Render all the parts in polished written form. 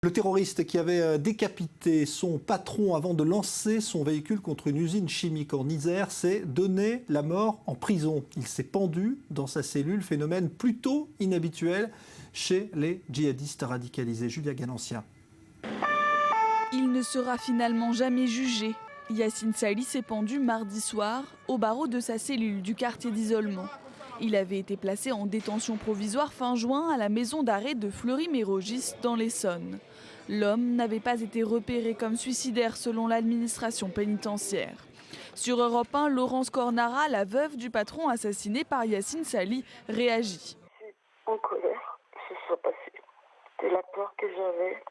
Le terroriste qui avait décapité son patron avant de lancer son véhicule contre une usine chimique en Isère s'est donné la mort en prison. Il s'est pendu dans sa cellule, phénomène plutôt inhabituel chez les djihadistes radicalisés. Julia Ganancia. Il ne sera finalement jamais jugé. Yassine Sali s'est pendu mardi soir au barreau de sa cellule du quartier d'isolement. Il avait été placé en détention provisoire fin juin à la maison d'arrêt de Fleury-Mérogis dans l'Essonne. L'homme n'avait pas été repéré comme suicidaire selon l'administration pénitentiaire. Sur Europe 1, Laurence Cornara, la veuve du patron assassiné par Yassine Sali, réagit. Je suis en colère que ce soit passé. C'était la peur que j'avais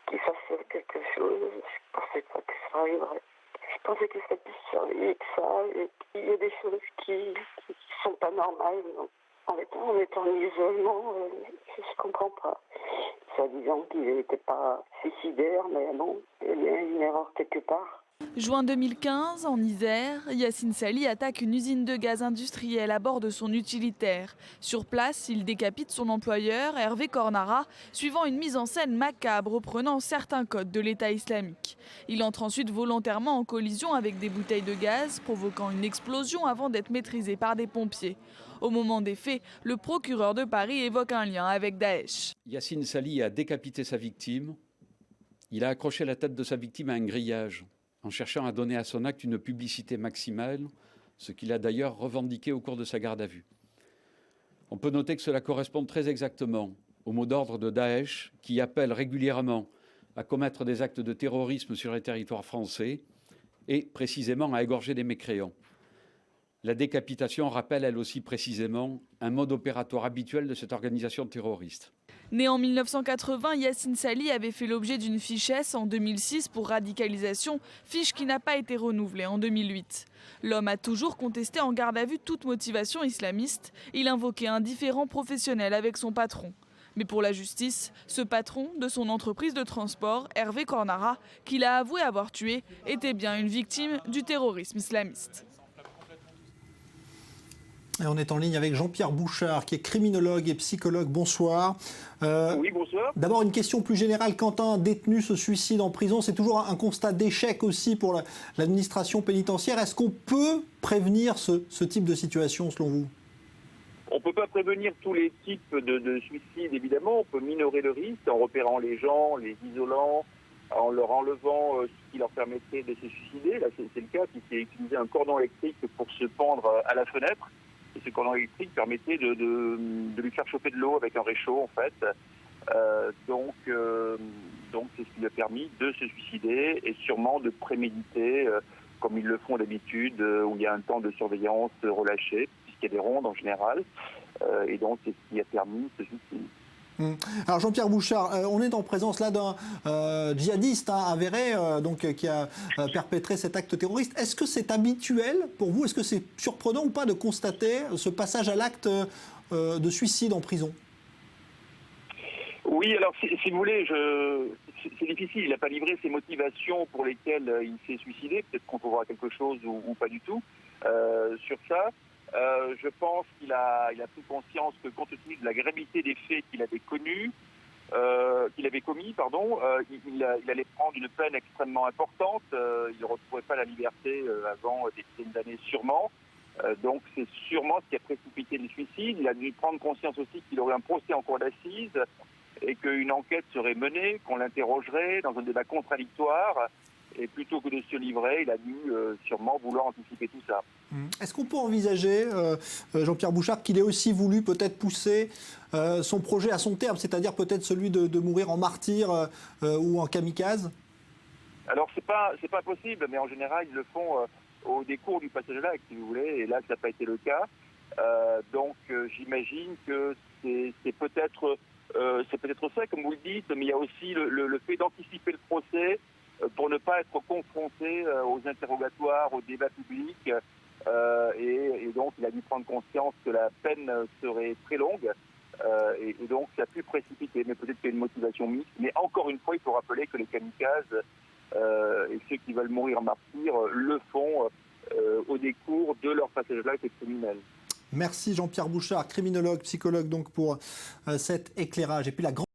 qu'il fasse quelque chose. Je pensais pas que ça arriverait. Je pensais que ça puisse surveiller que ça. Et il y a des choses qui sont pas normales. En étant en isolement, je comprends pas. Soi-disant qu'il n'était pas suicidaire, mais non, il y a une erreur quelque part. Juin 2015, en Isère, Yassine Sali attaque une usine de gaz industriel à bord de son utilitaire. Sur place, il décapite son employeur, Hervé Cornara, suivant une mise en scène macabre reprenant certains codes de l'État islamique. Il entre ensuite volontairement en collision avec des bouteilles de gaz, provoquant une explosion avant d'être maîtrisé par des pompiers. Au moment des faits, le procureur de Paris évoque un lien avec Daesh. Yassine Sali a décapité sa victime. Il a accroché la tête de sa victime à un grillage, en cherchant à donner à son acte une publicité maximale, ce qu'il a d'ailleurs revendiqué au cours de sa garde à vue. On peut noter que cela correspond très exactement au mot d'ordre de Daesh, qui appelle régulièrement à commettre des actes de terrorisme sur les territoires français et précisément à égorger des mécréants. La décapitation rappelle elle aussi précisément un mode opératoire habituel de cette organisation terroriste. Né en 1980, Yassine Sali avait fait l'objet d'une fiche S en 2006 pour radicalisation, fiche qui n'a pas été renouvelée en 2008. L'homme a toujours contesté en garde à vue toute motivation islamiste. Il invoquait un différend professionnel avec son patron. Mais pour la justice, ce patron de son entreprise de transport, Hervé Cornara, qu'il a avoué avoir tué, était bien une victime du terrorisme islamiste. Et on est en ligne avec Jean-Pierre Bouchard, qui est criminologue et psychologue. Bonsoir. Oui, bonsoir. D'abord, une question plus générale. Quand un détenu se suicide en prison, c'est toujours un constat d'échec aussi pour l'administration pénitentiaire. Est-ce qu'on peut prévenir ce type de situation, selon vous ? On ne peut pas prévenir tous les types de suicides, évidemment. On peut minorer le risque en repérant les gens, les isolant, en leur enlevant ce qui leur permettrait de se suicider. Là, c'est le cas, puisqu'il a utilisé un cordon électrique pour se pendre à la fenêtre. Et ce cordon électrique permettait de lui faire chauffer de l'eau avec un réchaud, en fait. Donc c'est ce qui lui a permis de se suicider et sûrement de préméditer, comme ils le font d'habitude, où il y a un temps de surveillance relâché, puisqu'il y a des rondes en général. Et donc c'est ce qui a permis ce suicide. Alors Jean-Pierre Bouchard, on est en présence là d'un djihadiste avéré qui a perpétré cet acte terroriste. Est-ce que c'est habituel pour vous? Est-ce que c'est surprenant ou pas de constater ce passage à l'acte de suicide en prison? Oui, alors si vous voulez, c'est difficile. Il n'a pas livré ses motivations pour lesquelles il s'est suicidé. Peut-être qu'on trouvera quelque chose ou pas du tout sur ça. Je pense qu'il a pris conscience que, compte tenu de la gravité des faits qu'il avait commis, il allait prendre une peine extrêmement importante. Il ne retrouverait pas la liberté avant des dizaines d'années sûrement. Donc c'est sûrement ce qui a précipité le suicide. Il a dû prendre conscience aussi qu'il aurait un procès en cour d'assises et qu'une enquête serait menée, qu'on l'interrogerait dans un débat contradictoire. Et plutôt que de se livrer, il a dû sûrement vouloir anticiper tout ça. Est-ce qu'on peut envisager, Jean-Pierre Bouchard, qu'il ait aussi voulu peut-être pousser son projet à son terme, c'est-à-dire peut-être celui de mourir en martyr ou en kamikaze? Alors c'est pas possible, mais en général ils le font au décours du passage à l'acte, si vous voulez, et là ça n'a pas été le cas. Donc j'imagine que c'est peut-être ça, comme vous le dites, mais il y a aussi le fait d'anticiper le procès pour ne pas être confronté aux interrogatoires, au débat public. Et donc il a dû prendre conscience que la peine serait très longue. Et donc ça a pu précipiter, mais peut-être qu'il y a une motivation mixte. Mais encore une fois, il faut rappeler que les kamikazes et ceux qui veulent mourir en martyr le font au décours de leur passage à l'acte criminel. Merci Jean-Pierre Bouchard, criminologue, psychologue, donc pour cet éclairage. Et puis la grande